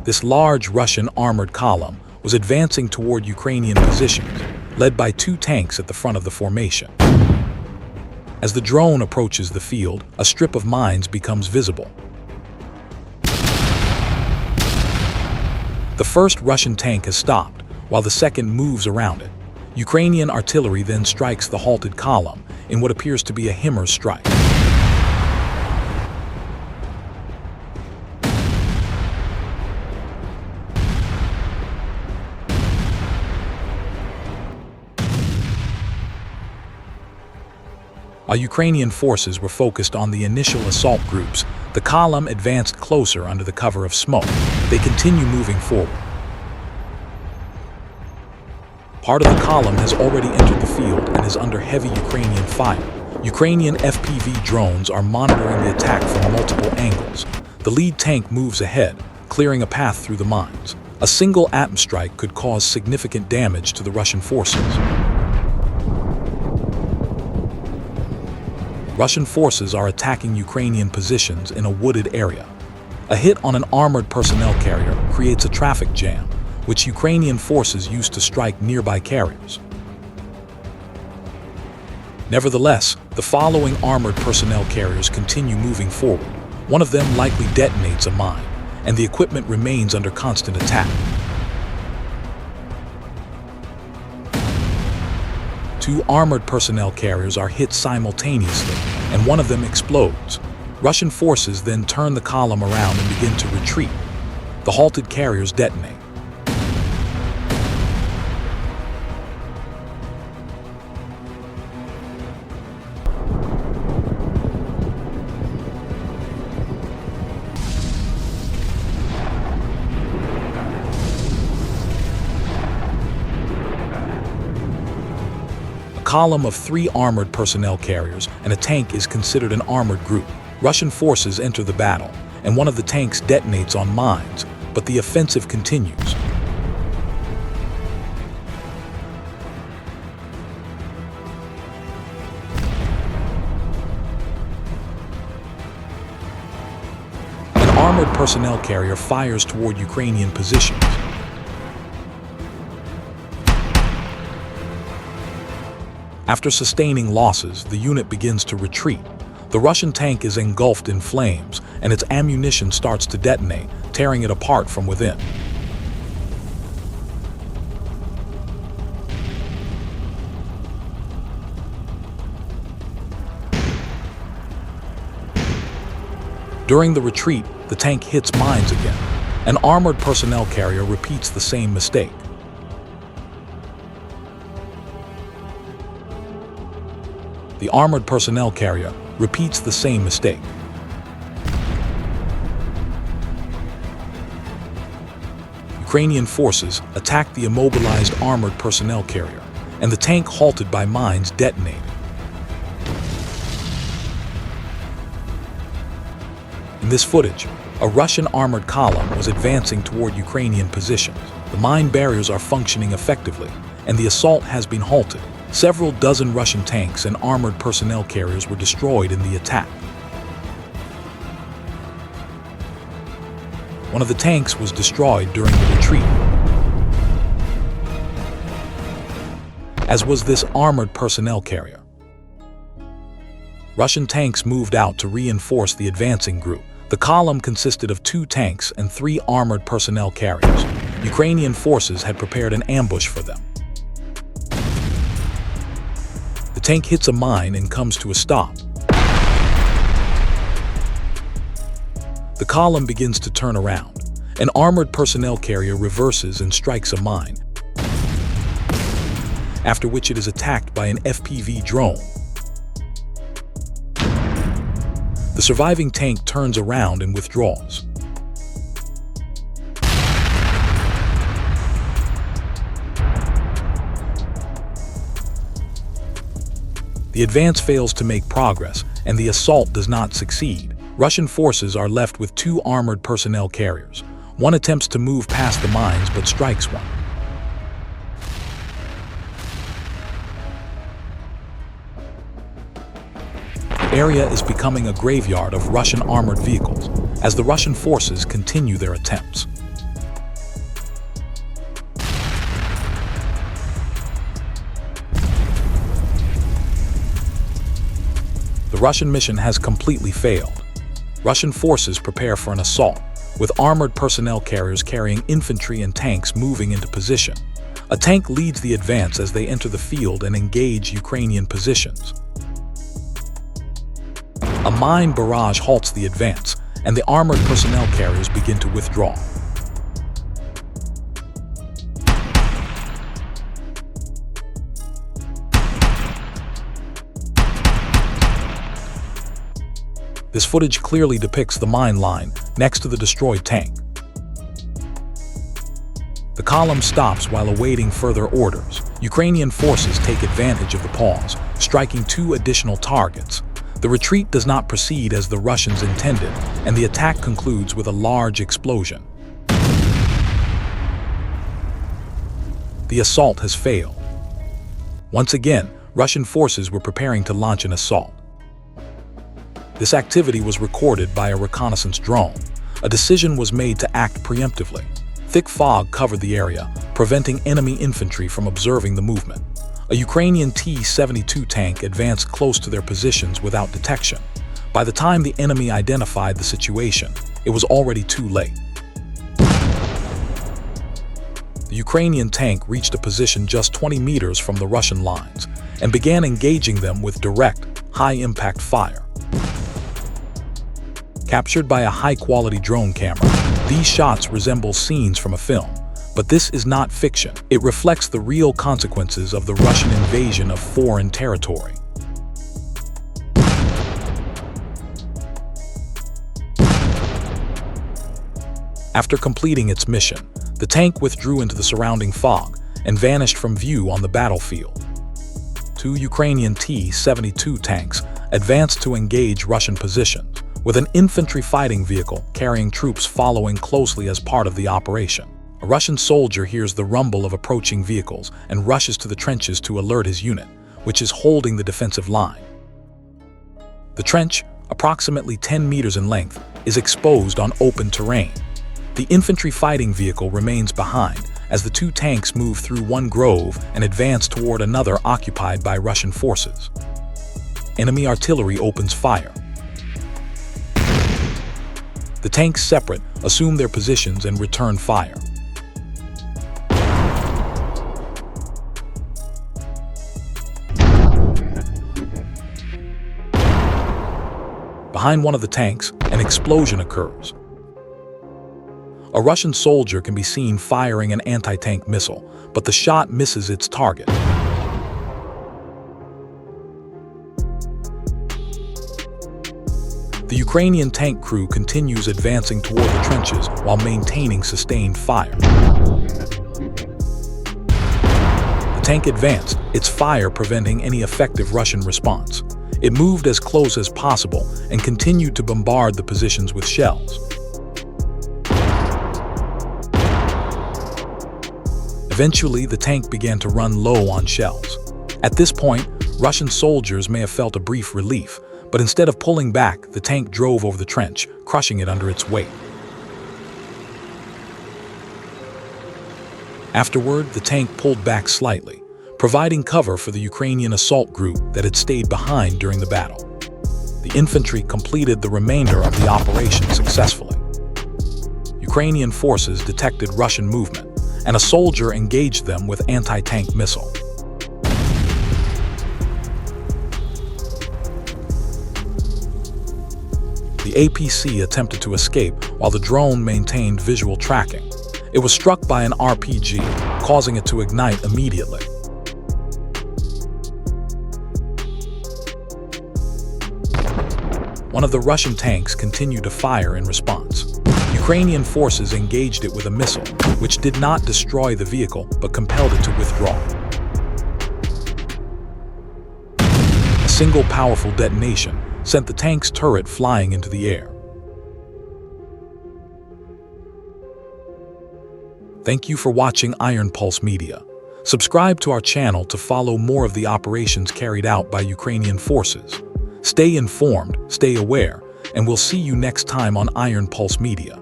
This large Russian armored column was advancing toward Ukrainian positions, led by 2 tanks at the front of the formation. As the drone approaches the field, a strip of mines becomes visible. The first Russian tank has stopped, while the second moves around it. Ukrainian artillery then strikes the halted column in what appears to be a hammer strike. While Ukrainian forces were focused on the initial assault groups, the column advanced closer under the cover of smoke. They continue moving forward. Part of the column has already entered the field and is under heavy Ukrainian fire. Ukrainian FPV drones are monitoring the attack from multiple angles. The lead tank moves ahead, clearing a path through the mines. A single atom strike could cause significant damage to the Russian forces. Russian forces are attacking Ukrainian positions in a wooded area. A hit on an armored personnel carrier creates a traffic jam, which Ukrainian forces use to strike nearby carriers. Nevertheless, the following armored personnel carriers continue moving forward. One of them likely detonates a mine, and the equipment remains under constant attack. 2 armored personnel carriers are hit simultaneously, and one of them explodes. Russian forces then turn the column around and begin to retreat. The halted carriers detonate. A column of 3 armored personnel carriers and a tank is considered an armored group. Russian forces enter the battle, and one of the tanks detonates on mines, but the offensive continues. An armored personnel carrier fires toward Ukrainian positions. After sustaining losses, the unit begins to retreat. The Russian tank is engulfed in flames, and its ammunition starts to detonate, tearing it apart from within. During the retreat, the tank hits mines again. An armored personnel carrier repeats the same mistake. The armored personnel carrier repeats the same mistake. Ukrainian forces attacked the immobilized armored personnel carrier, and the tank halted by mines detonated. In this footage, a Russian armored column was advancing toward Ukrainian positions. The mine barriers are functioning effectively, and the assault has been halted. Several dozen Russian tanks and armored personnel carriers were destroyed in the attack. One of the tanks was destroyed during the retreat, as was this armored personnel carrier. Russian tanks moved out to reinforce the advancing group. The column consisted of 2 tanks and 3 armored personnel carriers. Ukrainian forces had prepared an ambush for them. The tank hits a mine and comes to a stop. The column begins to turn around. An armored personnel carrier reverses and strikes a mine, after which it is attacked by an FPV drone. The surviving tank turns around and withdraws. The advance fails to make progress, and the assault does not succeed. Russian forces are left with 2 armored personnel carriers. One attempts to move past the mines but strikes one. The area is becoming a graveyard of Russian armored vehicles as the Russian forces continue their attempts. The Russian mission has completely failed. Russian forces prepare for an assault, with armored personnel carriers carrying infantry and tanks moving into position. A tank leads the advance as they enter the field and engage Ukrainian positions. A mine barrage halts the advance, and the armored personnel carriers begin to withdraw. This footage clearly depicts the mine line next to the destroyed tank. The column stops while awaiting further orders. Ukrainian forces take advantage of the pause, striking 2 additional targets. The retreat does not proceed as the Russians intended, and the attack concludes with a large explosion. The assault has failed. Once again, Russian forces were preparing to launch an assault. This activity was recorded by a reconnaissance drone. A decision was made to act preemptively. Thick fog covered the area, preventing enemy infantry from observing the movement. A Ukrainian T-72 tank advanced close to their positions without detection. By the time the enemy identified the situation, it was already too late. The Ukrainian tank reached a position just 20 meters from the Russian lines and began engaging them with direct, high-impact fire. Captured by a high-quality drone camera, these shots resemble scenes from a film. But this is not fiction. It reflects the real consequences of the Russian invasion of foreign territory. After completing its mission, the tank withdrew into the surrounding fog and vanished from view on the battlefield. 2 Ukrainian T-72 tanks advanced to engage Russian positions, with an infantry fighting vehicle carrying troops following closely as part of the operation. A Russian soldier hears the rumble of approaching vehicles and rushes to the trenches to alert his unit, which is holding the defensive line. The trench, approximately 10 meters in length, is exposed on open terrain. The infantry fighting vehicle remains behind as the 2 tanks move through one grove and advance toward another occupied by Russian forces. Enemy artillery opens fire. The tanks separate, assume their positions and return fire. Behind one of the tanks, an explosion occurs. A Russian soldier can be seen firing an anti-tank missile, but the shot misses its target. The Ukrainian tank crew continues advancing toward the trenches while maintaining sustained fire. The tank advanced, its fire preventing any effective Russian response. It moved as close as possible and continued to bombard the positions with shells. Eventually, the tank began to run low on shells. At this point, Russian soldiers may have felt a brief relief, but instead of pulling back, the tank drove over the trench, crushing it under its weight. Afterward, the tank pulled back slightly, providing cover for the Ukrainian assault group that had stayed behind during the battle. The infantry completed the remainder of the operation successfully. Ukrainian forces detected Russian movement, and a soldier engaged them with anti-tank missile. The APC attempted to escape while the drone maintained visual tracking. It was struck by an RPG, causing it to ignite immediately. One of the Russian tanks continued to fire in response. Ukrainian forces engaged it with a missile, which did not destroy the vehicle but compelled it to withdraw. A single powerful detonation sent the tank's turret flying into the air. Thank you for watching Iron Pulse Media. Subscribe to our channel to follow more of the operations carried out by Ukrainian forces. Stay informed, stay aware, and we'll see you next time on Iron Pulse Media.